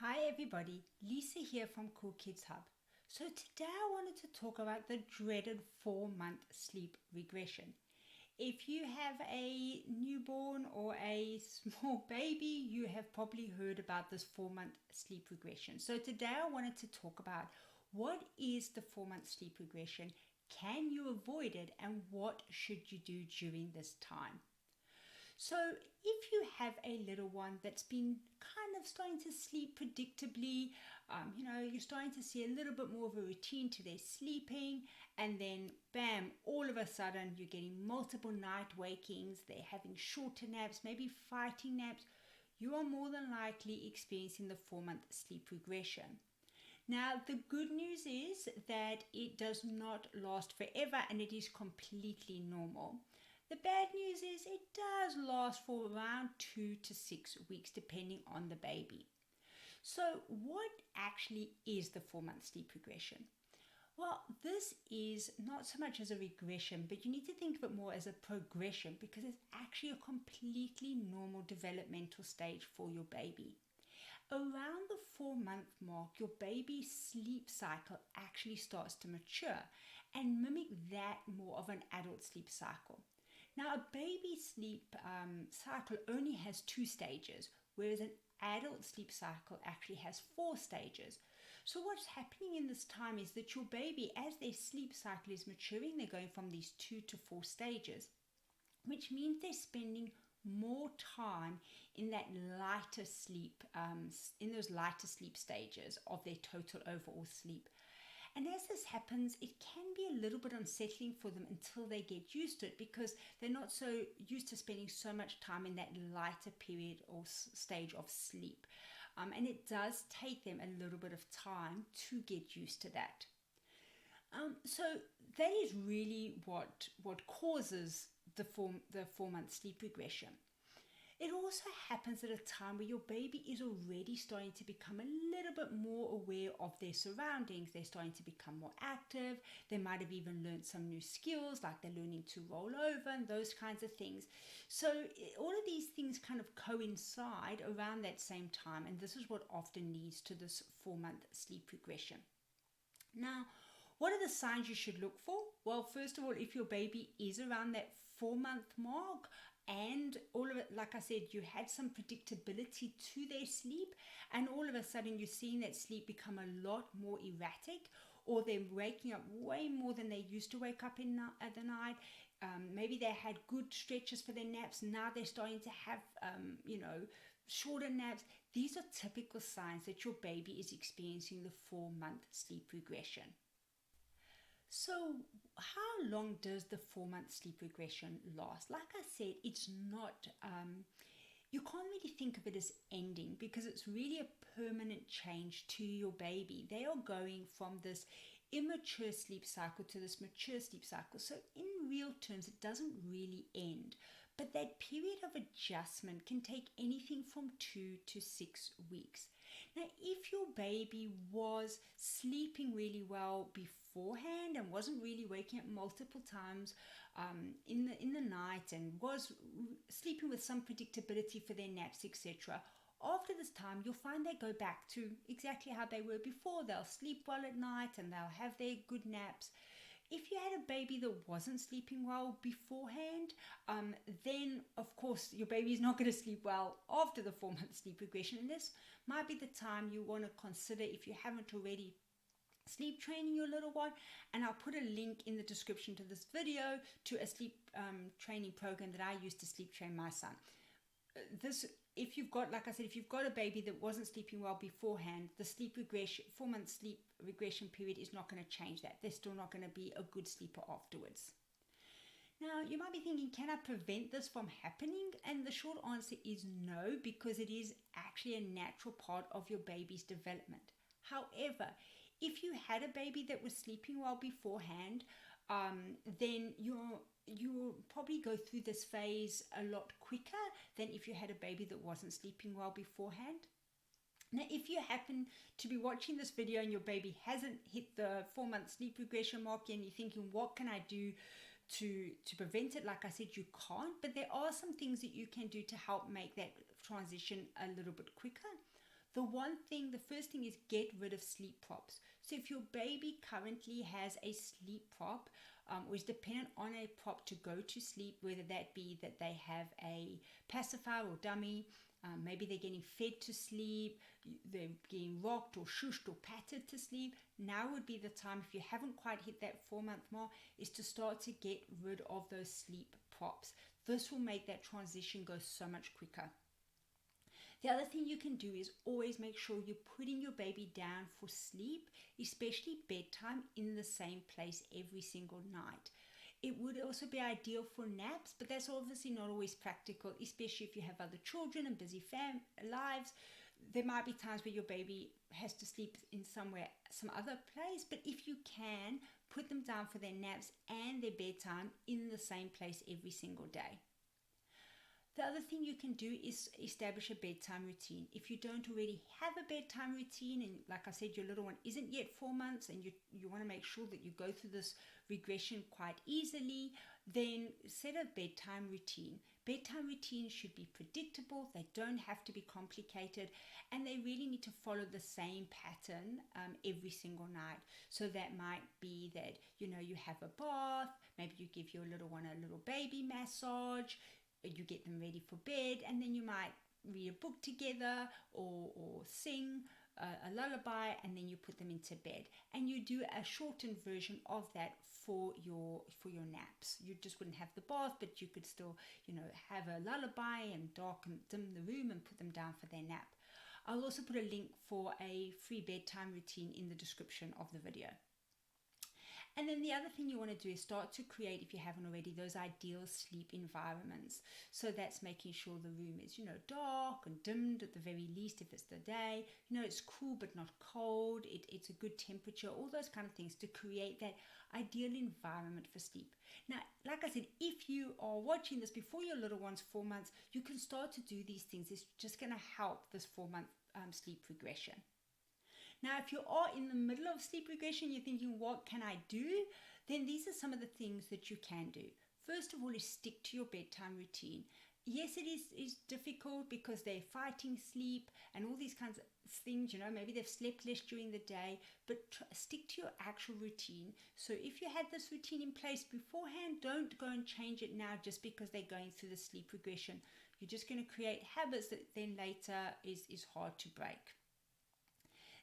Hi everybody, Lisa here from 𝗘𝗃𝗲𝗴𝗍. So today I wanted to talk about the dreaded 4-month sleep regression. If you have a newborn or a small baby, you have probably heard about this 4-month sleep regression. So today I wanted to talk about what is the 4-month sleep regression, can you avoid it, and what should you do during this time. So if you have a little one that's been kind of starting to sleep predictably, you're starting to see a little bit more of a routine to their sleeping, and then bam, all of a sudden you're getting multiple night wakings, they're having shorter naps, maybe fighting naps, you are more than likely experiencing the 4-month sleep regression. Now, the good news is that it does not last forever and it is completely normal. The bad news is it does last for around 2 to 6 weeks depending on the baby. So what actually is the 4-month sleep regression? Well, this is not so much as a regression, but you need to think of it more as a progression because it's actually a completely normal developmental stage for your baby. Around the 4-month mark, your baby's sleep cycle actually starts to mature and mimic that more of an adult sleep cycle. Now, a baby sleep cycle only has 2 stages, whereas an adult sleep cycle actually has 4 stages. So what's happening in this time is that your baby, as their sleep cycle is maturing, they're going from these 2 to 4 stages, which means they're spending more time in that lighter sleep, in those lighter sleep stages of their total overall sleep. And as this happens, it can be a little bit unsettling for them until they get used to it because they're not so used to spending so much time in that lighter period or stage of sleep. And it does take them a little bit of time to get used to that. So that is really what causes the 4-month sleep regression. It also happens at a time where your baby is already starting to become a little bit more aware of their surroundings. They're starting to become more active. They might have even learned some new skills, like they're learning to roll over and those kinds of things. So all of these things kind of coincide around that same time, and this is what often leads to this 4-month sleep regression. Now, what are the signs you should look for? Well, first of all, if your baby is around that 4-month mark, and all of it, like I said, you had some predictability to their sleep, and all of a sudden you're seeing that sleep become a lot more erratic, or they're waking up way more than they used to wake up at the night. Maybe they had good stretches for their naps. Now they're starting to have, shorter naps. These are typical signs that your baby is experiencing the 4-month sleep regression. So how long does the 4-month sleep regression last? Like I said, it's not, you can't really think of it as ending because it's really a permanent change to your baby. They are going from this immature sleep cycle to this mature sleep cycle. So in real terms, it doesn't really end. But that period of adjustment can take anything from 2 to 6 weeks. Now, if your baby was sleeping really well beforehand and wasn't really waking up multiple times in the night and was sleeping with some predictability for their naps, etc., after this time, you'll find they go back to exactly how they were before. They'll sleep well at night and they'll have their good naps. If you had a baby that wasn't sleeping well beforehand, then of course your baby is not going to sleep well after the 4-month sleep regression. And this might be the time you want to consider, if you haven't already, sleep training your little one. And I'll put a link in the description to this video to a sleep training program that I used to sleep train my son. If you've got, like I said, if you've got a baby that wasn't sleeping well beforehand, the 4-month sleep regression period is not going to change that. They're still not going to be a good sleeper afterwards. Now, you might be thinking, can I prevent this from happening? And the short answer is no, because it is actually a natural part of your baby's development. However, if you had a baby that was sleeping well beforehand, then you'll probably go through this phase a lot quicker than if you had a baby that wasn't sleeping well beforehand. Now, if you happen to be watching this video and your baby hasn't hit the 4-month sleep regression mark yet and you're thinking, what can I do to prevent it? Like I said, you can't, but there are some things that you can do to help make that transition a little bit quicker. The first thing is get rid of sleep props. So if your baby currently has a sleep prop, or is dependent on a prop to go to sleep, whether that be that they have a pacifier or dummy, maybe they're getting fed to sleep, they're getting rocked or shushed or patted to sleep, now would be the time, if you haven't quite hit that 4-month mark, is to start to get rid of those sleep props. This will make that transition go so much quicker. The other thing you can do is always make sure you're putting your baby down for sleep, especially bedtime, in the same place every single night. It would also be ideal for naps, but that's obviously not always practical, especially if you have other children and busy lives. There might be times where your baby has to sleep in some other place, but if you can, put them down for their naps and their bedtime in the same place every single day. The other thing you can do is establish a bedtime routine. If you don't already have a bedtime routine, and like I said, your little one isn't yet 4 months, and you want to make sure that you go through this regression quite easily, then set a bedtime routine. Bedtime routines should be predictable, they don't have to be complicated, and they really need to follow the same pattern every single night. So that might be that, you have a bath, maybe you give your little one a little baby massage, you get them ready for bed, and then you might read a book together or sing a lullaby, and then you put them into bed, and you do a shortened version of that for your naps. You just wouldn't have the bath, but you could still have a lullaby and dim the room and put them down for their nap. I'll also put a link for a free bedtime routine in the description of the video. And then the other thing you want to do is start to create, if you haven't already, those ideal sleep environments. So that's making sure the room is, dark and dimmed at the very least if it's the day. It's cool but not cold. It's a good temperature, all those kind of things to create that ideal environment for sleep. Now, like I said, if you are watching this before your little one's 4 months, you can start to do these things. It's just going to help this 4-month sleep regression. Now, if you are in the middle of sleep regression, you're thinking, what can I do? Then these are some of the things that you can do. First of all is stick to your bedtime routine. Yes, it is difficult because they're fighting sleep and all these kinds of things, maybe they've slept less during the day, but stick to your actual routine. So if you had this routine in place beforehand, don't go and change it now just because they're going through the sleep regression. You're just going to create habits that then later is hard to break.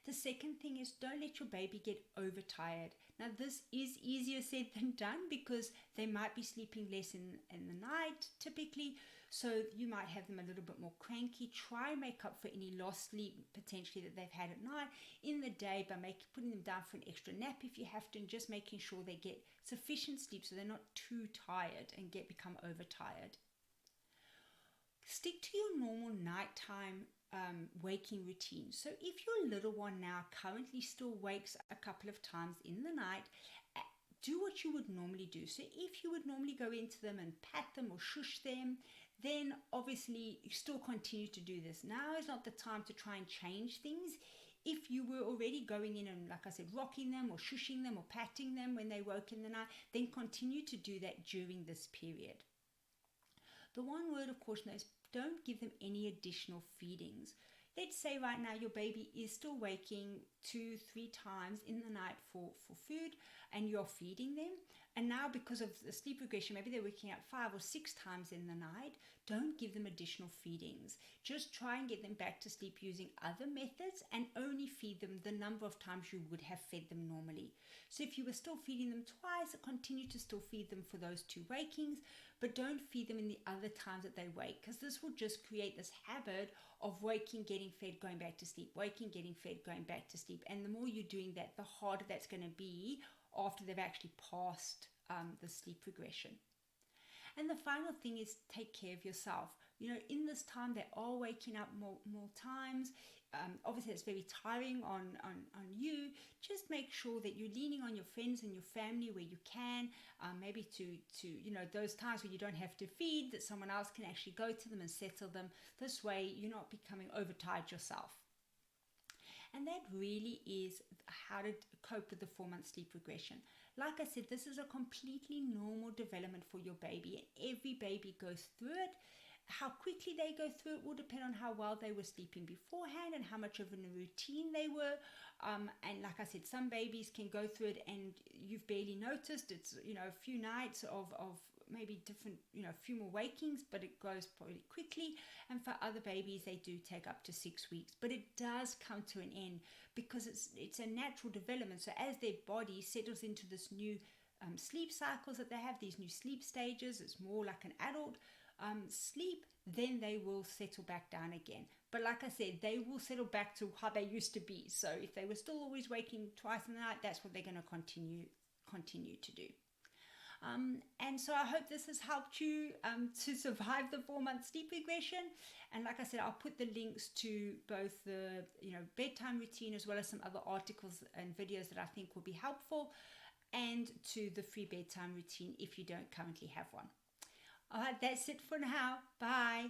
The second thing is don't let your baby get overtired. Now, this is easier said than done because they might be sleeping less in the night typically. So you might have them a little bit more cranky. Try and make up for any lost sleep potentially that they've had at night in the day by putting them down for an extra nap if you have to, and just making sure they get sufficient sleep so they're not too tired and become overtired. Stick to your normal nighttime waking routine. So if your little one now currently still wakes a couple of times in the night, do what you would normally do. So if you would normally go into them and pat them or shush them, then obviously you still continue to do this. Now is not the time to try and change things. If you were already going in and, like I said, rocking them or shushing them or patting them when they woke in the night, then continue to do that during this period. The one word of caution is don't give them any additional feedings. Let's say right now your baby is still waking 2-3 times in the night for food and you're feeding them. And now because of the sleep regression, maybe they're waking up 5 or 6 times in the night. Don't give them additional feedings. Just try and get them back to sleep using other methods and only feed them the number of times you would have fed them normally. So if you were still feeding them twice, continue to still feed them for those 2 wakings, but don't feed them in the other times that they wake, because this will just create this habit of waking, getting fed, going back to sleep, waking, getting fed, going back to sleep. And the more you're doing that, the harder that's going to be after they've actually passed the sleep regression. And the final thing is take care of yourself. In this time, they are waking up more times. Obviously, it's very tiring on you. Just make sure that you're leaning on your friends and your family where you can, maybe to those times where you don't have to feed, that someone else can actually go to them and settle them. This way, you're not becoming overtired yourself. And that really is how to cope with the 4-month sleep regression. Like I said, this is a completely normal development for your baby, and every baby goes through it. How quickly they go through it will depend on how well they were sleeping beforehand and how much of a routine they were. And like I said, some babies can go through it and you've barely noticed. It's, a few nights of maybe different, a few more wakings, but it goes probably quickly. And for other babies, they do take up to 6 weeks. But it does come to an end because it's a natural development. So as their body settles into this new sleep cycles that they have, these new sleep stages, it's more like an adult sleep, then they will settle back down again. But like I said, they will settle back to how they used to be. So if they were still always waking twice in the night, that's what they're going to continue to do. And so I hope this has helped you to survive the 4-month sleep regression. And like I said, I'll put the links to both the bedtime routine as well as some other articles and videos that I think will be helpful, and to the free bedtime routine if you don't currently have one. All right, that's it for now. Bye.